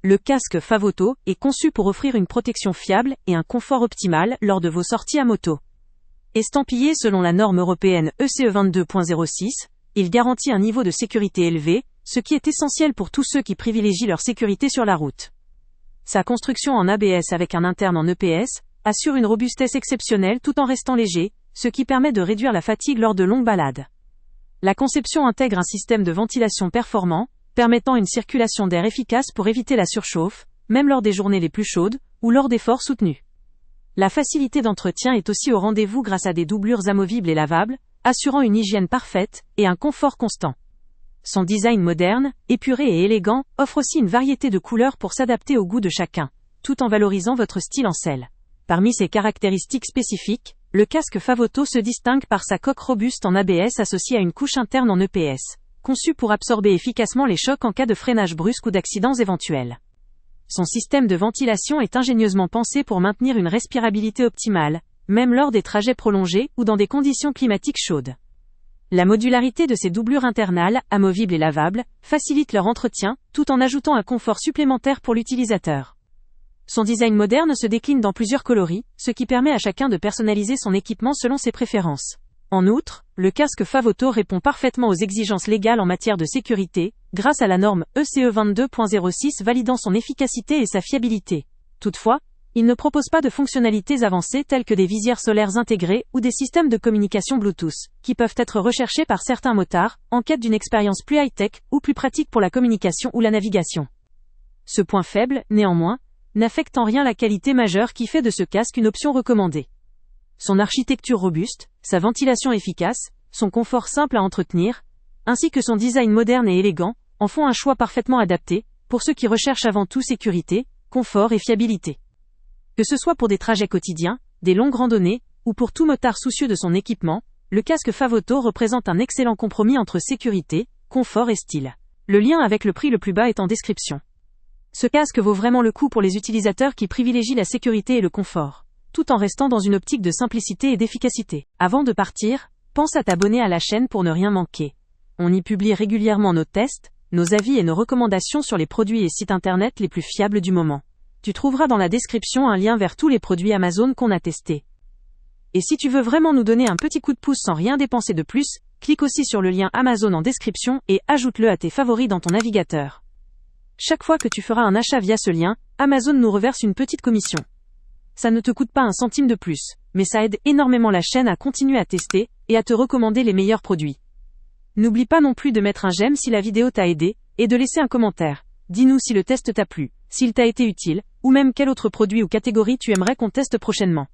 Le casque Favoto est conçu pour offrir une protection fiable et un confort optimal lors de vos sorties à moto. Estampillé selon la norme européenne ECE 22.06, il garantit un niveau de sécurité élevé, ce qui est essentiel pour tous ceux qui privilégient leur sécurité sur la route. Sa construction en ABS avec un interne en EPS assure une robustesse exceptionnelle tout en restant léger, ce qui permet de réduire la fatigue lors de longues balades. La conception intègre un système de ventilation performant, permettant une circulation d'air efficace pour éviter la surchauffe, même lors des journées les plus chaudes, ou lors d'efforts soutenus. La facilité d'entretien est aussi au rendez-vous grâce à des doublures amovibles et lavables, assurant une hygiène parfaite et un confort constant. Son design moderne, épuré et élégant, offre aussi une variété de couleurs pour s'adapter au goût de chacun, tout en valorisant votre style en selle. Parmi ses caractéristiques spécifiques, le casque Favoto se distingue par sa coque robuste en ABS associée à une couche interne en EPS, conçue pour absorber efficacement les chocs en cas de freinage brusque ou d'accidents éventuels. Son système de ventilation est ingénieusement pensé pour maintenir une respirabilité optimale, même lors des trajets prolongés ou dans des conditions climatiques chaudes. La modularité de ces doublures internales, amovibles et lavables, facilite leur entretien, tout en ajoutant un confort supplémentaire pour l'utilisateur. Son design moderne se décline dans plusieurs coloris, ce qui permet à chacun de personnaliser son équipement selon ses préférences. En outre, le casque Favoto répond parfaitement aux exigences légales en matière de sécurité, grâce à la norme ECE 22.06 validant son efficacité et sa fiabilité. Toutefois, il ne propose pas de fonctionnalités avancées telles que des visières solaires intégrées ou des systèmes de communication Bluetooth, qui peuvent être recherchés par certains motards, en quête d'une expérience plus high-tech ou plus pratique pour la communication ou la navigation. Ce point faible, néanmoins, n'affecte en rien la qualité majeure qui fait de ce casque une option recommandée. Son architecture robuste, sa ventilation efficace, son confort simple à entretenir, ainsi que son design moderne et élégant, en font un choix parfaitement adapté, pour ceux qui recherchent avant tout sécurité, confort et fiabilité. Que ce soit pour des trajets quotidiens, des longues randonnées, ou pour tout motard soucieux de son équipement, le casque Favoto représente un excellent compromis entre sécurité, confort et style. Le lien avec le prix le plus bas est en description. Ce casque vaut vraiment le coup pour les utilisateurs qui privilégient la sécurité et le confort, tout en restant dans une optique de simplicité et d'efficacité. Avant de partir, pense à t'abonner à la chaîne pour ne rien manquer. On y publie régulièrement nos tests, nos avis et nos recommandations sur les produits et sites internet les plus fiables du moment. Tu trouveras dans la description un lien vers tous les produits Amazon qu'on a testés. Et si tu veux vraiment nous donner un petit coup de pouce sans rien dépenser de plus, clique aussi sur le lien Amazon en description et ajoute-le à tes favoris dans ton navigateur. Chaque fois que tu feras un achat via ce lien, Amazon nous reverse une petite commission. Ça ne te coûte pas un centime de plus, mais ça aide énormément la chaîne à continuer à tester et à te recommander les meilleurs produits. N'oublie pas non plus de mettre un j'aime si la vidéo t'a aidé, et de laisser un commentaire. Dis-nous si le test t'a plu, s'il t'a été utile, ou même quel autre produit ou catégorie tu aimerais qu'on teste prochainement.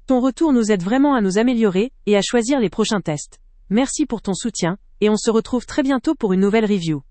Ton retour nous aide vraiment à nous améliorer et à choisir les prochains tests. Merci pour ton soutien, et on se retrouve très bientôt pour une nouvelle review.